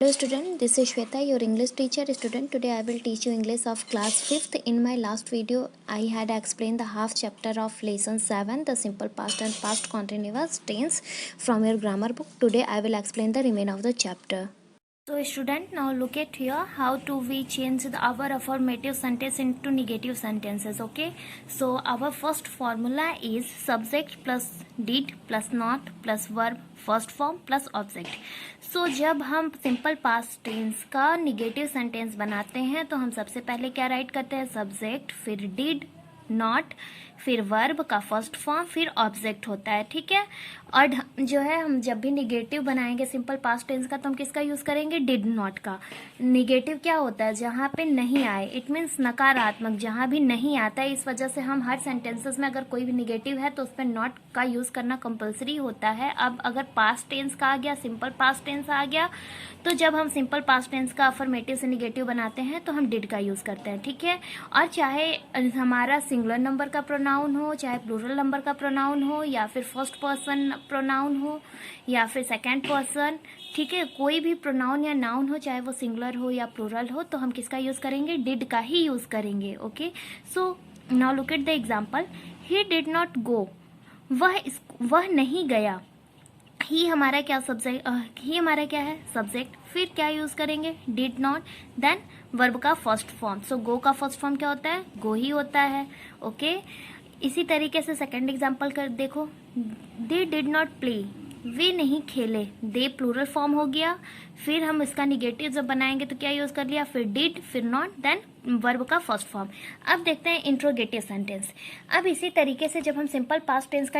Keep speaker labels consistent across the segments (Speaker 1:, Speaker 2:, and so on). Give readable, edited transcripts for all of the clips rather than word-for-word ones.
Speaker 1: Hello student, this is Shweta, your English teacher. Student, today I will teach you English of class 5th. In my last video, I had explained the half chapter of lesson 7, the simple past and past continuous tense from your grammar book. Today I will explain the remainder of the chapter. So student, now look at here how to we change our affirmative sentence into negative sentences. Okay, so our first formula is subject plus did plus not plus verb first form plus object. So जब हम simple past tense का negative sentence बनाते हैं तो हम सबसे पहले क्या राइट करते हैं, सब्जेक्ट, फिर डिड, नॉट, फिर वर्ब का फर्स्ट फॉर्म, फिर ऑब्जेक्ट होता है. ठीक है. और जो है हम जब भी निगेटिव बनाएंगे सिंपल पास्ट टेंस का तो हम किसका यूज करेंगे, डिड नॉट का. निगेटिव क्या होता है, जहाँ पे नहीं आए, इट मीन्स नकारात्मक, जहाँ भी नहीं आता है. इस वजह से हम हर सेंटेंसेस में अगर कोई भी निगेटिव है तो उस पर नॉट का यूज करना कंपलसरी होता है. अब अगर पास्ट टेंस का आ गया, सिंपल पास्ट टेंस आ गया, तो जब हम सिंपल पास्ट टेंस का अफर्मेटिव से निगेटिव बनाते हैं तो हम डिड का यूज करते हैं. ठीक है. और चाहे हमारा सिंगुलर नंबर का प्रोनाउन हो, चाहे प्लूरल नंबर का प्रोनाउन हो, या फिर फर्स्ट पर्सन प्रोनाउन हो, या फिर सेकंड पर्सन, ठीक है, कोई भी प्रोनाउन या नाउन हो, चाहे वो सिंगुलर हो या प्लूरल हो, तो हम किसका यूज करेंगे, डिड का ही यूज करेंगे. Okay. So now look at the example. He did not go, वह नहीं गया. ही हमारा क्या सब्जेक्ट, ही हमारा क्या है, सब्जेक्ट. फिर क्या यूज करेंगे, डिड नॉट, देन वर्ब का फर्स्ट फॉर्म. सो गो का फर्स्ट फॉर्म क्या होता है, गो ही होता है. ओके. इसी तरीके से सेकंड एग्जांपल कर देखो. दे डिड नॉट प्ले, वे नहीं खेले. दे प्लूरल फॉर्म हो गया. फिर हम इसका निगेटिव जब बनाएंगे तो क्या यूज कर लिया, फिर डिड, फिर नॉट, देन वर्ब का फर्स्ट फॉर्म. अब देखते हैं इंट्रोगेटिव सेंटेंस. अब इसी तरीके से जब हम सिंपल पास्ट टेंस का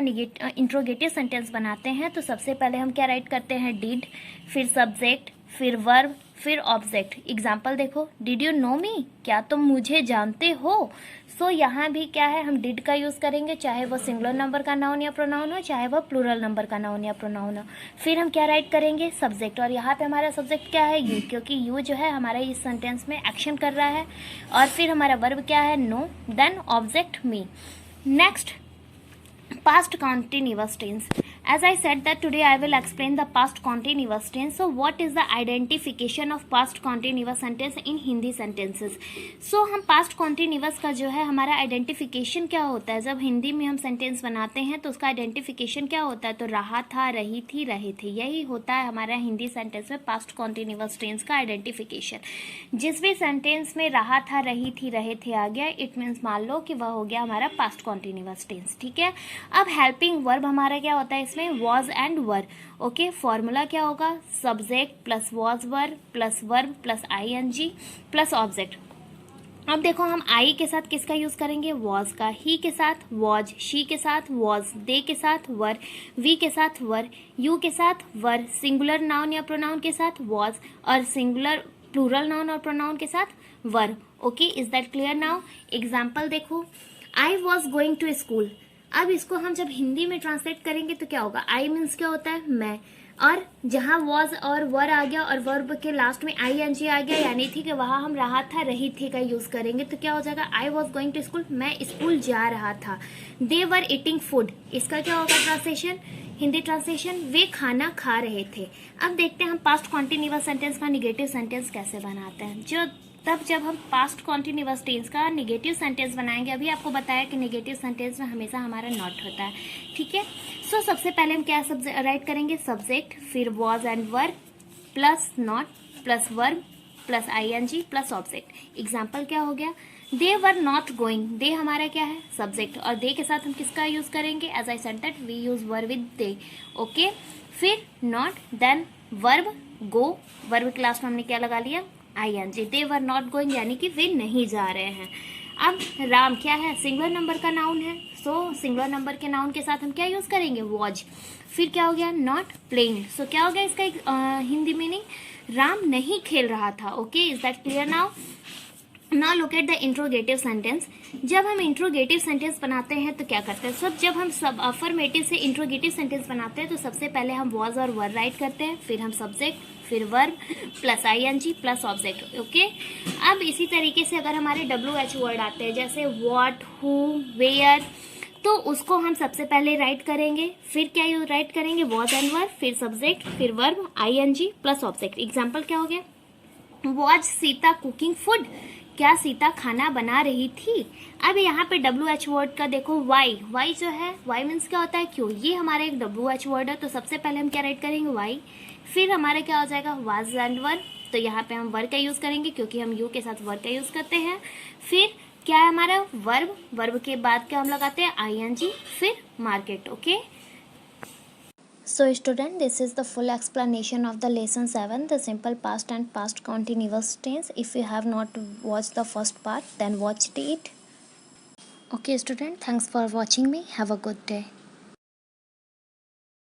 Speaker 1: इंट्रोगेटिव सेंटेंस बनाते हैं तो सबसे पहले हम क्या राइट करते हैं, डिड, फिर सब्जेक्ट, फिर वर्ब, फिर ऑब्जेक्ट. एग्जाम्पल देखो. डिड यू नो मी, क्या तुम मुझे जानते हो. सो यहाँ भी क्या है, हम डिड का यूज करेंगे, चाहे वो सिंगुलर नंबर का नाउन या प्रोनाउन हो, चाहे वो प्लूरल नंबर का नाउन या प्रोनाउन हो. फिर हम क्या राइट करेंगे, सब्जेक्ट. और यहाँ पे हमारा सब्जेक्ट क्या है, यू, क्योंकि यू जो है हमारा इस सेंटेंस में एक्शन कर रहा है. और फिर हमारा वर्ब क्या है, no, then object me. Next, past continuous tense. As I said that today I will explain the past continuous tense. So what is the identification of past continuous sentence in Hindi sentences? So हम past continuous का जो है हमारा identification क्या होता है, जब हिंदी में हम sentence बनाते हैं तो उसका identification क्या होता है, तो रहा था, रही थी, रहे थे, यही होता है हमारा हिंदी sentence में past continuous tense का identification. जिस भी sentence में रहा था, रही थी, रहे थे आ गया, it means मान लो कि वह हो गया हमारा past continuous tense. ठीक है. अब हेल्पिंग वर्ब हमारा क्या होता है इसमें, was and were. Okay. Formula क्या होगा, subject plus was were plus verb plus ING plus object. अब देखो हम आई के साथ किसका यूज करेंगे, वॉज का. ही के साथ वॉज, शी के साथ वॉज, दे के साथ वर, वी के साथ वर, यू के साथ वर, सिंगुलर नाउन या प्रोनाउन के साथ वॉज, और सिंगुलर प्लूरल नाउन और प्रोनाउन के साथ were. Okay. Is that clear now. Example देखो. I was going to school. अब इसको हम जब हिंदी में ट्रांसलेट करेंगे तो क्या होगा, आई मीन्स क्या होता है, मैं, और जहाँ वॉज और वर आ गया और वर्ब के लास्ट में आई एन जी आ गया, यानी थी कि वहाँ हम रहा था, रही थी का यूज करेंगे तो क्या हो जाएगा, I was going to school, मैं स्कूल जा रहा था. दे वर ईटिंग फूड, इसका क्या होगा ट्रांसलेशन, हिंदी ट्रांसलेशन, वे खाना खा रहे थे. अब देखते हैं हम पास्ट कॉन्टिन्यूअस सेंटेंस का निगेटिव सेंटेंस कैसे बनाते हैं. जब हम पास्ट कॉन्टिन्यूअस टेंस का निगेटिव सेंटेंस बनाएंगे, अभी आपको बताया कि निगेटिव सेंटेंस में हमेशा हमारा नॉट होता है. ठीक है. सो सबसे पहले हम क्या राइट करेंगे, सब्जेक्ट, फिर was and were plus not plus verb plus ING plus object. Example क्या हो गया, दे वर नॉट गोइंग. दे हमारा क्या है, सब्जेक्ट, और दे के साथ हम किसका यूज करेंगे, as I said that we use were with they. Okay. फिर not, then verb go, verb के लास्ट में हमने क्या लगा लिया, ING. They were not going यानी कि वे नहीं जा रहे हैं. अब राम क्या है, सिंगुलर नंबर का नाउन है. सो सिंगुलर नंबर के नाउन के साथ हम क्या यूज करेंगे, वॉज. फिर क्या हो गया, नॉट प्लेइंग. सो क्या हो गया इसका हिंदी मीनिंग, राम नहीं खेल रहा था. Okay. Is that clear now. Now look at the interrogative sentence. जब हम इंट्रोगेटिव सेंटेंस बनाते हैं तो क्या करते हैं, जब हम सब अफर्मेटिव से इंट्रोगेटिव सेंटेंस बनाते हैं तो सबसे पहले हम वॉज और वर राइट करते हैं, फिर हम सब्जेक्ट, फिर verb plus ING plus object. Okay. अब इसी तरीके से अगर हमारे WH वर्ड आते हैं, जैसे व्हाट, हु, वेयर, तो उसको हम सबसे पहले राइट करेंगे, फिर क्या राइट करेंगे, वॉज एंड वर, फिर सब्जेक्ट, फिर verb, ING plus object. Example क्या हो गया, वॉज सीता कुकिंग फूड, क्या सीता खाना बना रही थी। अब यहाँ पे WH वर्ड का देखो, वाई जो है, वाई मीन्स क्या होता है, क्यों, ये हमारा एक WH वर्ड है, तो सबसे पहले हम क्या राइट करेंगे, वाई। फिर हमारा क्या हो जाएगा, वाज एंड वर, तो यहाँ पे हम वर्ब का यूज़ करेंगे क्योंकि हम यू के साथ वर्ब का यूज़ करते हैं। फिर क्या है हमारा, वर्ब के बाद क्या हम लगाते हैं, आईएनजी, फिर market. Okay, so student, this is the full explanation of the lesson 7, the simple past and past continuous tense. If you have not watched the first part, then watch it. Okay student, thanks for watching me. Have a good day.